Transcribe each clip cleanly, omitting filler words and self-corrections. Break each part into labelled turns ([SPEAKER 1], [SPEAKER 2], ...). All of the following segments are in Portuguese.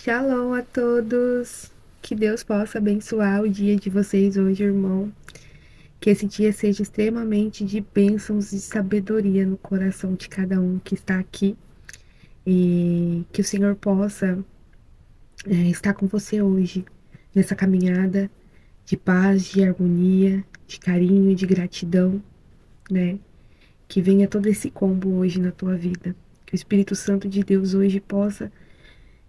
[SPEAKER 1] Shalom a todos. Que Deus possa abençoar o dia de vocês hoje, irmão. Que esse dia seja extremamente de bênçãos e sabedoria no coração de cada um que está aqui. E que o Senhor possa estar com você hoje, nessa caminhada de paz, de harmonia, de carinho, de gratidão, né? Que venha todo esse combo hoje na tua vida. Que o Espírito Santo de Deus hoje possa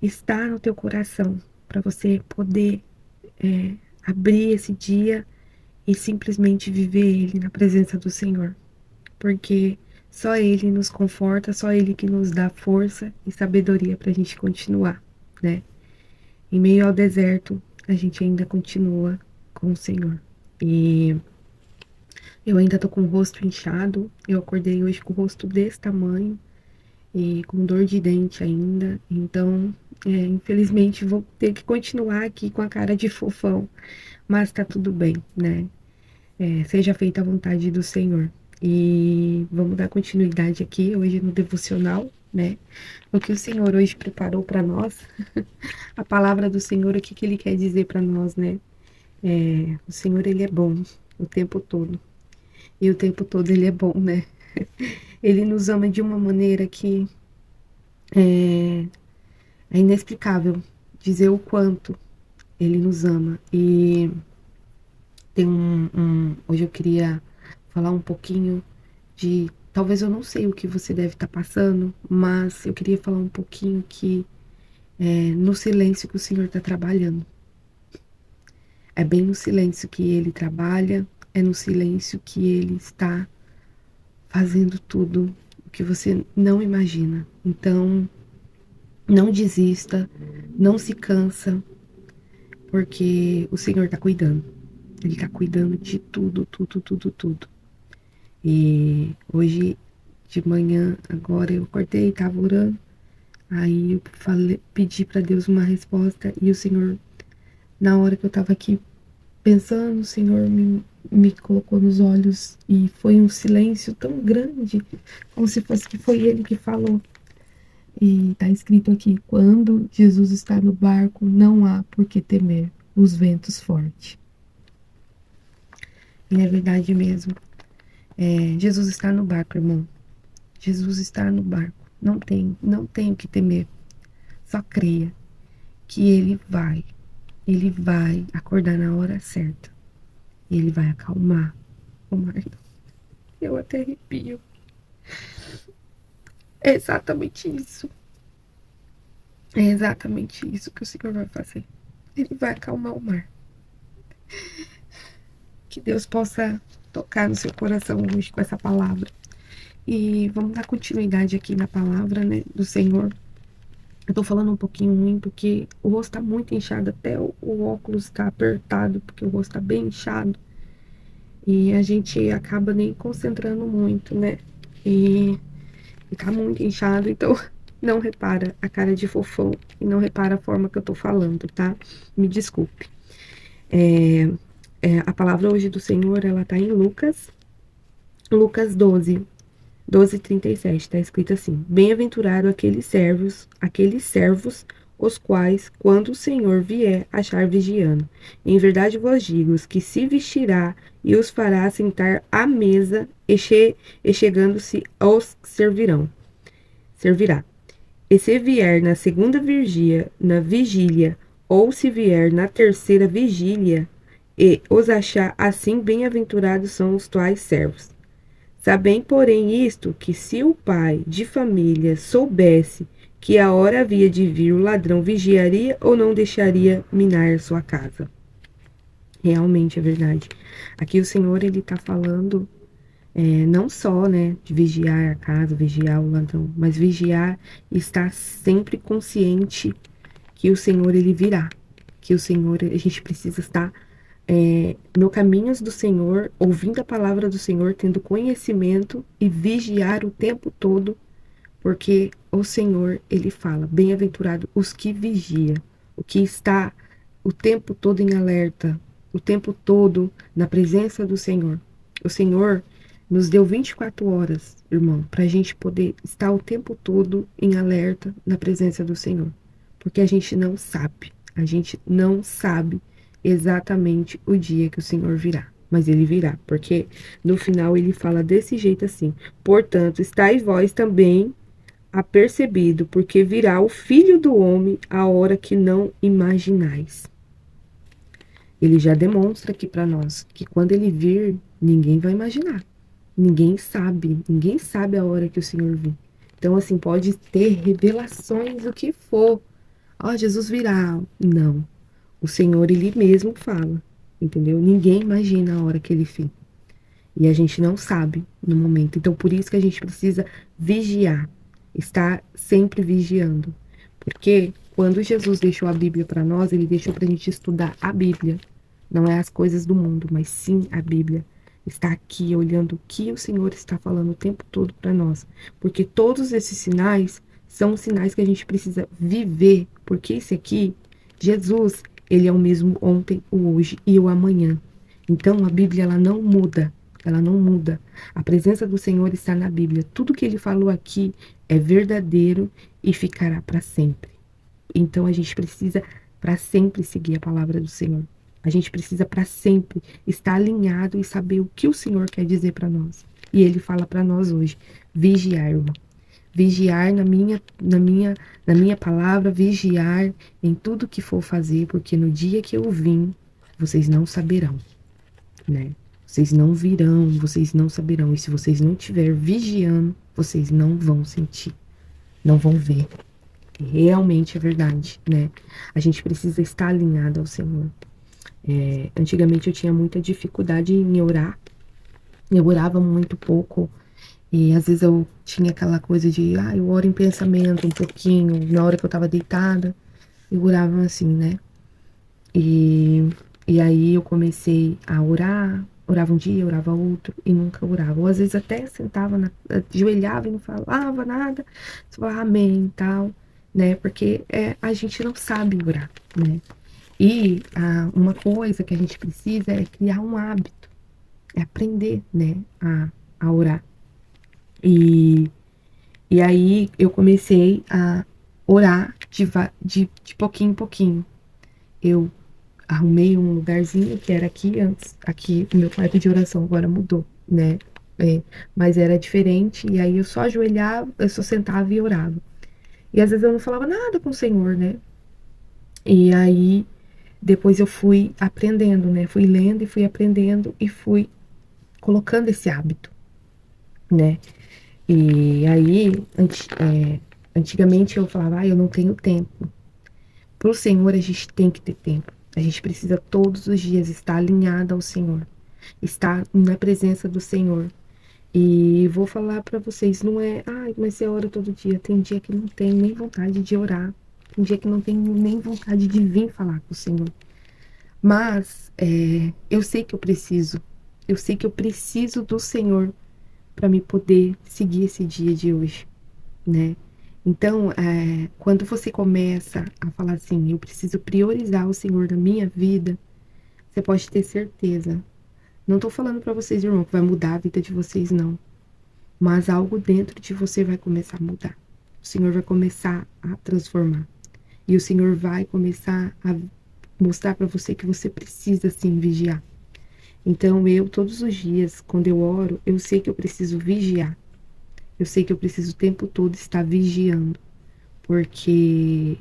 [SPEAKER 1] estar no teu coração, para você poder abrir esse dia e simplesmente viver ele na presença do Senhor. Porque só ele nos conforta, só ele que nos dá força e sabedoria para a gente continuar, né? Em meio ao deserto, a gente ainda continua com o Senhor. E eu ainda tô com o rosto inchado, eu acordei hoje com o rosto desse tamanho e com dor de dente ainda, então infelizmente vou ter que continuar aqui com a cara de fofão, mas tá tudo bem, né? Seja feita a vontade do Senhor. E vamos dar continuidade aqui hoje no devocional, né? O que o Senhor hoje preparou para nós, a palavra do Senhor, o que que Ele quer dizer para nós, né? O Senhor, Ele é bom o tempo todo. E o tempo todo Ele é bom, né? Ele nos ama de uma maneira que é inexplicável dizer o quanto Ele nos ama. E tem hoje eu queria falar um pouquinho de, talvez eu não sei o que você deve estar passando, mas eu queria falar um pouquinho que no silêncio que o Senhor está trabalhando. É bem no silêncio que Ele trabalha, é no silêncio que Ele está fazendo tudo o que você não imagina. Então, não desista, não se cansa, porque o Senhor está cuidando. Ele está cuidando de tudo, tudo, tudo, tudo. E hoje de manhã, agora eu acordei, estava orando. Aí eu pedi para Deus uma resposta e o Senhor, na hora que eu estava aqui pensando, o Senhor me colocou nos olhos e foi um silêncio tão grande, como se fosse que foi Ele que falou. E está escrito aqui: quando Jesus está no barco, não há por que temer os ventos fortes. E é verdade mesmo. Jesus está no barco, irmão. Jesus está no barco. Não tem o que temer. Só creia que Ele vai acordar na hora certa. Ele vai acalmar o mar. Eu até arrepio. É exatamente isso. É exatamente isso que o Senhor vai fazer. Ele vai acalmar o mar. Que Deus possa tocar no seu coração hoje com essa palavra. E vamos dar continuidade aqui na palavra, né, do Senhor. Eu tô falando um pouquinho ruim porque o rosto tá muito inchado, até o óculos tá apertado, porque o rosto tá bem inchado. E a gente acaba nem concentrando muito, né? E tá muito inchado, então não repara a cara de fofão e não repara a forma que eu tô falando, tá? Me desculpe. A palavra hoje do Senhor, ela tá em Lucas 12, 12:37, tá escrito assim: bem-aventurado aqueles servos, os quais, quando o Senhor vier, achar vigiando. Em verdade vos digo que se vestirá e os fará sentar à mesa, e chegando-se os servirá. E se vier na segunda vigília, ou se vier na terceira vigília, e os achar assim, bem-aventurados são os tais servos. Sabem, porém, isto, que se o pai de família soubesse que a hora havia de vir o ladrão, vigiaria ou não deixaria minar sua casa. Realmente é verdade. Aqui o Senhor, ele tá falando não só, né, de vigiar a casa, vigiar o ladrão, mas vigiar e estar sempre consciente que o Senhor, ele virá. Que o Senhor, a gente precisa estar no caminhos do Senhor, ouvindo a palavra do Senhor, tendo conhecimento e vigiar o tempo todo, porque o Senhor, ele fala: bem-aventurado os que vigiam, o que está o tempo todo em alerta, o tempo todo na presença do Senhor. O Senhor nos deu 24 horas, irmão, para a gente poder estar o tempo todo em alerta na presença do Senhor. Porque a gente não sabe. A gente não sabe exatamente o dia que o Senhor virá. Mas ele virá, porque no final ele fala desse jeito assim: portanto, estáis vós também apercebido, porque virá o Filho do Homem a hora que não imaginais. Ele já demonstra aqui para nós que quando ele vir, ninguém vai imaginar. Ninguém sabe a hora que o Senhor vir. Então, assim, pode ter revelações, o que for. Ó, Jesus virá. Não. O Senhor, ele mesmo fala, entendeu? Ninguém imagina a hora que ele vir. E a gente não sabe no momento. Então, por isso que a gente precisa vigiar. Estar sempre vigiando. Porque quando Jesus deixou a Bíblia para nós, ele deixou para a gente estudar a Bíblia. Não é as coisas do mundo, mas sim a Bíblia. Está aqui olhando o que o Senhor está falando o tempo todo para nós. Porque todos esses sinais são sinais que a gente precisa viver. Porque esse aqui, Jesus, ele é o mesmo ontem, o hoje e o amanhã. Então a Bíblia, ela não muda. Ela não muda. A presença do Senhor está na Bíblia. Tudo que ele falou aqui é verdadeiro e ficará para sempre. Então a gente precisa para sempre seguir a palavra do Senhor. A gente precisa para sempre estar alinhado e saber o que o Senhor quer dizer para nós. E ele fala para nós hoje: vigiar, irmão. Vigiar na minha palavra, vigiar em tudo que for fazer, porque no dia que eu vim, vocês não saberão, né? Vocês não virão, vocês não saberão. E se vocês não estiverem vigiando, vocês não vão sentir, não vão ver. Realmente é verdade, né? A gente precisa estar alinhado ao Senhor. Antigamente eu tinha muita dificuldade em orar. Eu orava muito pouco. E às vezes eu tinha aquela coisa de, eu oro em pensamento um pouquinho. Na hora que eu tava deitada, eu orava assim, né? E aí eu comecei a orar. Orava um dia, orava outro e nunca orava. Ou às vezes até sentava, ajoelhava e não falava nada. Só falava amém e tal, né? Porque a gente não sabe orar, né? E uma coisa que a gente precisa é criar um hábito, é aprender, né, a orar. E aí eu comecei a orar de pouquinho em pouquinho. Eu arrumei um lugarzinho que era aqui antes, aqui o meu quarto de oração agora mudou, né? Mas era diferente, e aí eu só ajoelhava, eu só sentava e orava. E às vezes eu não falava nada com o Senhor, né? E aí depois eu fui aprendendo, né? Fui lendo e fui aprendendo e fui colocando esse hábito, né? E aí, antigamente eu falava, eu não tenho tempo. Pro Senhor a gente tem que ter tempo. A gente precisa todos os dias estar alinhado ao Senhor, estar na presença do Senhor. E vou falar para vocês, não é, mas você ora todo dia. Tem dia que não tenho nem vontade de orar. Tem dia que não tenho nem vontade de vir falar com o Senhor. Mas eu sei que eu preciso. Eu sei que eu preciso do Senhor para me poder seguir esse dia de hoje, né? Então, quando você começa a falar assim, eu preciso priorizar o Senhor na minha vida, você pode ter certeza. Não tô falando para vocês, irmão, que vai mudar a vida de vocês, não. Mas algo dentro de você vai começar a mudar. O Senhor vai começar a transformar. E o Senhor vai começar a mostrar para você que você precisa, sim, vigiar. Então, todos os dias, quando eu oro, eu sei que eu preciso vigiar. Eu sei que eu preciso o tempo todo estar vigiando. Porque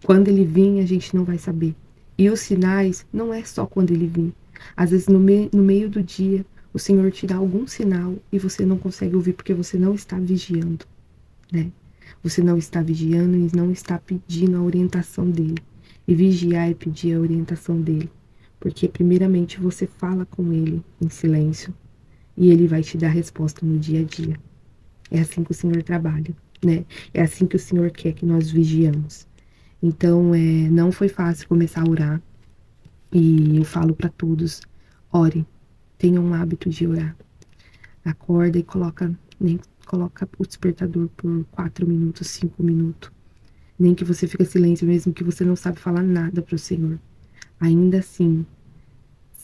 [SPEAKER 1] quando ele vir, a gente não vai saber. E os sinais não é só quando ele vir. Às vezes, no meio do dia, o Senhor te dá algum sinal e você não consegue ouvir porque você não está vigiando, né? Você não está vigiando e não está pedindo a orientação dele. E vigiar é pedir a orientação dele. Porque primeiramente você fala com ele em silêncio e ele vai te dar resposta no dia a dia. É assim que o Senhor trabalha, né? É assim que o Senhor quer que nós vigiamos. Então, não foi fácil começar a orar. E eu falo para todos, ore, tenha um hábito de orar. Acorda e nem coloca o despertador por 4 minutos, 5 minutos. Nem que você fique em silêncio, mesmo que você não sabe falar nada para o Senhor. Ainda assim,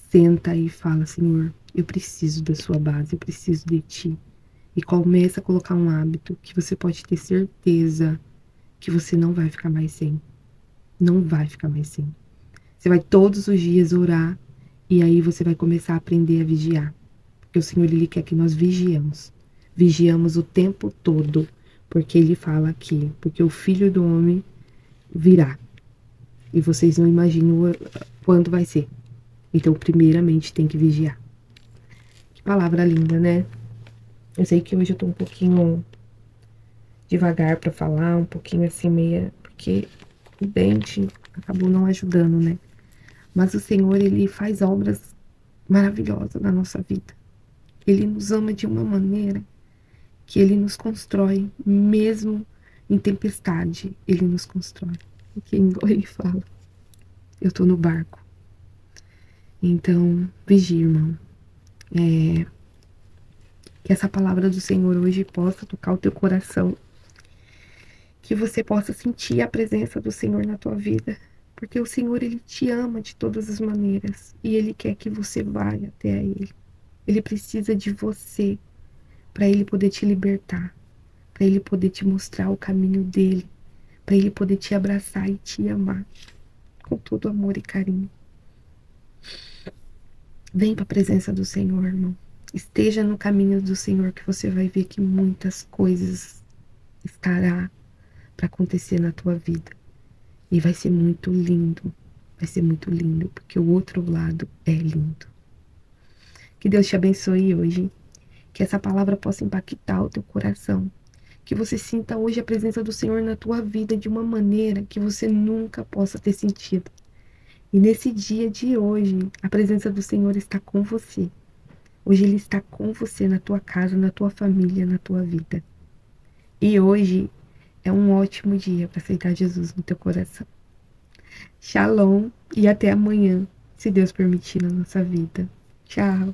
[SPEAKER 1] senta e fala, Senhor, eu preciso da sua base, eu preciso de ti. E começa a colocar um hábito que você pode ter certeza que você não vai ficar mais sem. Não vai ficar mais sem. Você vai todos os dias orar e aí você vai começar a aprender a vigiar. Porque o Senhor, Ele quer que nós vigiamos. Vigiamos o tempo todo. Porque Ele fala aqui, porque o Filho do Homem virá. E vocês não imaginam quando vai ser. Então, primeiramente, tem que vigiar. Que palavra linda, né? Eu sei que hoje eu tô um pouquinho devagar pra falar, um pouquinho assim, meia... Porque o dente acabou não ajudando, né? Mas o Senhor, Ele faz obras maravilhosas na nossa vida. Ele nos ama de uma maneira que Ele nos constrói, mesmo em tempestade, Ele nos constrói. Porque igual Ele fala, eu tô no barco. Então, vigia, irmão. Que essa palavra do Senhor hoje possa tocar o teu coração. Que você possa sentir a presença do Senhor na tua vida. Porque o Senhor, Ele te ama de todas as maneiras. E Ele quer que você vá até a Ele. Ele precisa de você para Ele poder te libertar. Para Ele poder te mostrar o caminho dEle. Para Ele poder te abraçar e te amar. Com todo amor e carinho. Vem para a presença do Senhor, irmão. Esteja no caminho do Senhor que você vai ver que muitas coisas estará para acontecer na tua vida. E vai ser muito lindo. Vai ser muito lindo, porque o outro lado é lindo. Que Deus te abençoe hoje. Que essa palavra possa impactar o teu coração. Que você sinta hoje a presença do Senhor na tua vida de uma maneira que você nunca possa ter sentido. E nesse dia de hoje, a presença do Senhor está com você. Hoje Ele está com você na tua casa, na tua família, na tua vida. E hoje é um ótimo dia para aceitar Jesus no teu coração. Shalom e até amanhã, se Deus permitir na nossa vida. Tchau.